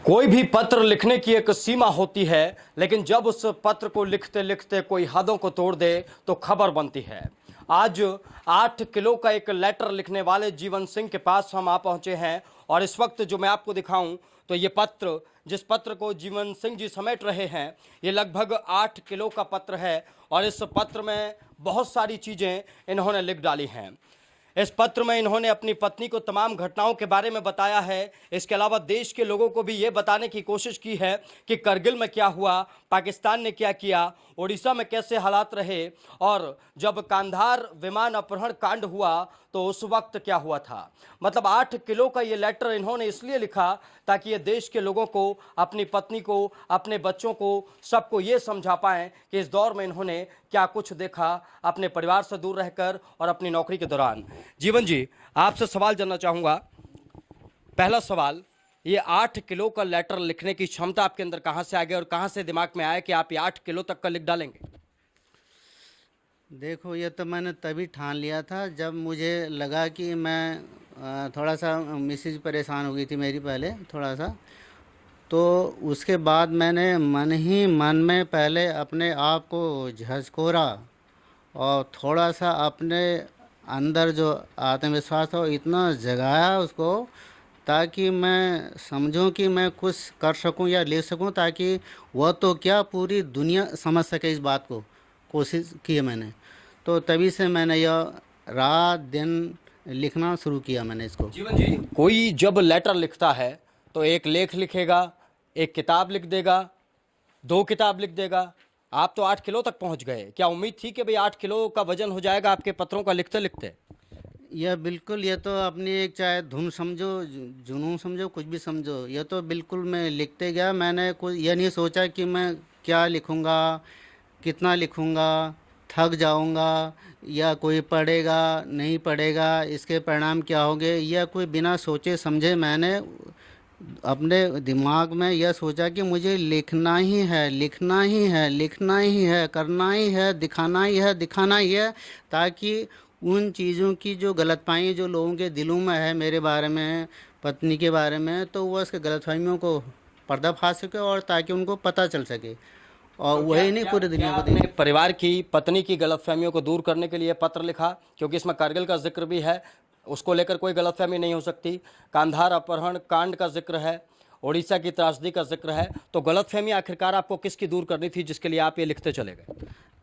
कोई भी पत्र लिखने की एक सीमा होती है, लेकिन जब उस पत्र को लिखते लिखते कोई हदों को तोड़ दे तो खबर बनती है। आज 8 किलो का एक लेटर लिखने वाले जीवन सिंह के पास हम आ पहुंचे हैं और इस वक्त जो मैं आपको दिखाऊं तो ये पत्र, जिस पत्र को जीवन सिंह जी समेट रहे हैं, ये लगभग 8 किलो का पत्र है और इस पत्र में बहुत सारी चीजें इन्होंने लिख डाली हैं। इस पत्र में इन्होंने अपनी पत्नी को तमाम घटनाओं के बारे में बताया है। इसके अलावा देश के लोगों को भी ये बताने की कोशिश की है कि करगिल में क्या हुआ, पाकिस्तान ने क्या किया, उड़ीसा में कैसे हालात रहे और जब कांधार विमान अपहरण कांड हुआ तो उस वक्त क्या हुआ था। मतलब 8 किलो का ये लेटर इन्होंने इसलिए लिखा ताकि ये देश के लोगों को, अपनी पत्नी को, अपने बच्चों को, सबको ये समझा पाएं कि इस दौर में इन्होंने क्या कुछ देखा अपने परिवार से दूर रहकर और अपनी नौकरी के दौरान। जीवन जी, आपसे सवाल जानना चाहूंगा। पहला सवाल, ये 8 किलो का लेटर लिखने की क्षमता आपके अंदर कहां से आ गई और कहां से दिमाग में आया कि आप ये 8 किलो तक का लिख डालेंगे? देखो, ये तो मैंने तभी ठान लिया था जब मुझे लगा कि मैं थोड़ा सा मिसेज परेशान हो गई थी मेरी पहले थोड़ा सा। तो उसके बाद मैंने मन ही मन में पहले अपने आप को झकझोरा और थोड़ा सा अपने अंदर जो आत्मविश्वास हो इतना जगाया उसको, ताकि मैं समझूं कि मैं कुछ कर सकूं या ले सकूं, ताकि वह तो क्या पूरी दुनिया समझ सके इस बात को। कोशिश की है मैंने, तो तभी से मैंने यह रात दिन लिखना शुरू किया मैंने इसको। जीवन जी, कोई जब लेटर लिखता है तो एक लेख लिखेगा, एक किताब लिख देगा, 2 किताब लिख देगा। आप तो 8 किलो तक पहुंच गए। क्या उम्मीद थी कि भाई 8 किलो का वजन हो जाएगा आपके पत्रों का लिखते लिखते? यह बिल्कुल, ये तो अपनी एक चाहे धुन समझो, जुनून समझो, कुछ भी समझो, यह तो बिल्कुल मैं लिखते गया। मैंने कुछ यह नहीं सोचा कि मैं क्या लिखूंगा, कितना लिखूंगा, थक जाऊंगा या कोई पढ़ेगा नहीं पढ़ेगा, इसके परिणाम क्या होंगे, यह कोई बिना सोचे समझे मैंने अपने दिमाग में यह सोचा कि मुझे लिखना ही है, लिखना ही है, लिखना ही है, करना ही है, दिखाना ही है, दिखाना ही है, ताकि उन चीज़ों की जो गलतफहमी जो लोगों के दिलों में है मेरे बारे में, पत्नी के बारे में, तो वह उसके गलतफहमियों को पर्दाफाश सके और ताकि उनको पता चल सके, और तो क्या वही नहीं क्या पूरी क्या दुनिया को आपने देखे। परिवार की, पत्नी की गलतफहमियों को दूर करने के लिए पत्र लिखा? क्योंकि इसमें कारगिल का जिक्र भी है, उसको लेकर कोई गलतफहमी नहीं हो सकती। कांधार अपहरण कांड का जिक्र है, उड़ीसा की त्रासदी का जिक्र है। तो गलतफहमी आखिरकार आपको किसकी दूर करनी थी जिसके लिए आप ये लिखते चले गए?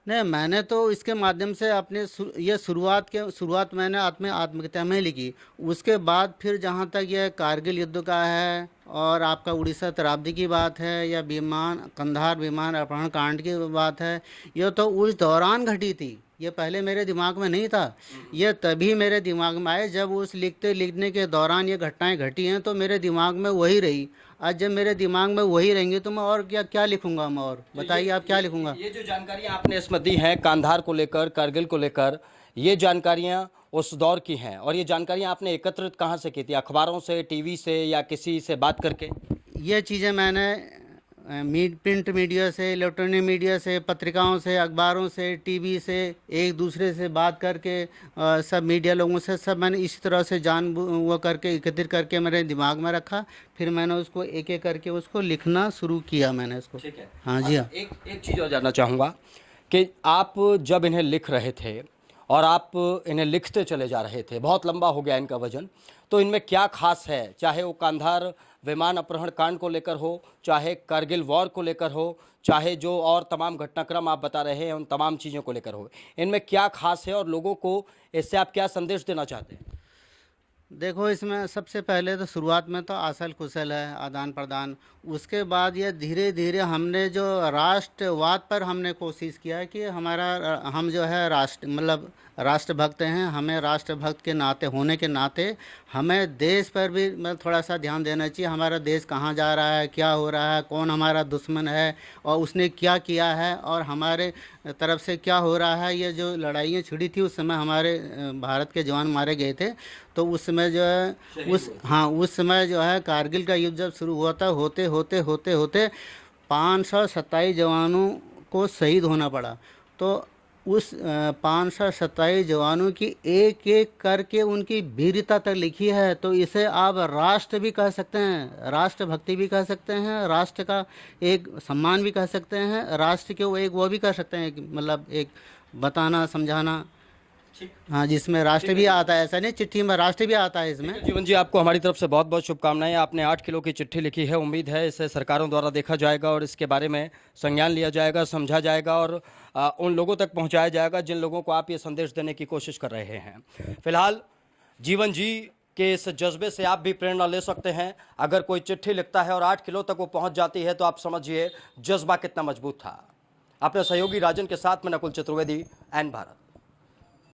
नहीं, मैंने तो इसके माध्यम से अपने ये शुरुआत मैंने आत्मकथा में लिखी। उसके बाद फिर जहाँ तक यह कारगिल युद्ध का है और आपका उड़ीसा त्रासदी की बात है या कंधार विमान अपहरण कांड की बात है, यह तो उस दौरान घटी थी, ये पहले मेरे दिमाग में नहीं था। ये तभी मेरे दिमाग में आए जब उस लिखने के दौरान ये घटनाएं घटी हैं, तो मेरे दिमाग में वही रही। आज जब मेरे दिमाग में वही रहेंगे तो मैं और क्या क्या लिखूंगा, मैं और तो बताइए आप क्या लिखूंगा। ये जो जानकारियां आपने इसमें दी हैं कांधार को लेकर, कारगिल को लेकर, ये जानकारियां उस दौर की हैं और ये जानकारियां आपने एकत्रित कहाँ से की थी? अखबारों से, टीवी से या किसी से बात करके? ये चीज़ें मैंने प्रिंट मीडिया से, इलेक्ट्रॉनिक मीडिया से, पत्रिकाओं से, अखबारों से, टीवी से, एक दूसरे से बात करके, सब मीडिया लोगों से, सब मैंने इसी तरह से वो करके एकत्रित करके मेरे दिमाग में रखा। फिर मैंने उसको एक एक करके उसको लिखना शुरू किया मैंने इसको। ठीक है। हाँ जी, हाँ। एक एक चीज़ और जानना चाहूँगा कि आप जब इन्हें लिख रहे थे और आप इन्हें लिखते चले जा रहे थे, बहुत लंबा हो गया इनका वजन, तो इनमें क्या खास है? चाहे वो कांधार विमान अपहरण कांड को लेकर हो, चाहे कारगिल वॉर को लेकर हो, चाहे जो और तमाम घटनाक्रम आप बता रहे हैं उन तमाम चीज़ों को लेकर हो, इनमें क्या खास है और लोगों को इससे आप क्या संदेश देना चाहते हैं? देखो, इसमें सबसे पहले तो शुरुआत में तो असल कुशल है, आदान प्रदान। उसके बाद ये धीरे धीरे हमने जो राष्ट्रवाद पर हमने कोशिश किया है कि हम जो है राष्ट्रभक्त हैं, हमें राष्ट्रभक्त के नाते होने के नाते हमें देश पर भी मतलब थोड़ा सा ध्यान देना चाहिए। हमारा देश कहाँ जा रहा है, क्या हो रहा है, कौन हमारा दुश्मन है और उसने क्या किया है और हमारे तरफ से क्या हो रहा है। ये जो लड़ाइयाँ छिड़ी थी उस समय हमारे भारत के जवान मारे गए थे, तो उस समय जो है उस समय जो है कारगिल का युद्ध जब शुरू हुआ था, होते होते होते होते 527 जवानों को शहीद होना पड़ा। तो उस 527 जवानों की एक एक करके उनकी वीरता तक लिखी है। तो इसे आप राष्ट्र भी कह सकते हैं, राष्ट्रभक्ति भी कह सकते हैं, राष्ट्र का एक सम्मान भी कह सकते हैं, राष्ट्र के वो एक वो भी कह सकते हैं कि मतलब एक बताना समझाना। हाँ, जिसमें राष्ट्र भी आता है, ऐसा नहीं चिट्ठी में राष्ट्र भी आता है इसमें। जीवन जी, आपको हमारी तरफ से बहुत बहुत शुभकामनाएं। आपने 8 किलो की चिट्ठी लिखी है, उम्मीद है इसे सरकारों द्वारा देखा जाएगा और इसके बारे में संज्ञान लिया जाएगा, समझा जाएगा और उन लोगों तक पहुंचाया जाएगा जिन लोगों को आप ये संदेश देने की कोशिश कर रहे हैं। फिलहाल जीवन जी के इस जज्बे से आप भी प्रेरणा ले सकते हैं। अगर कोई चिट्ठी लिखता है और 8 किलो तक वो पहुंच जाती है तो आप समझिए जज्बा कितना मजबूत था। अपने सहयोगी राजन के साथ में नकुल चतुर्वेदी, एन भारत।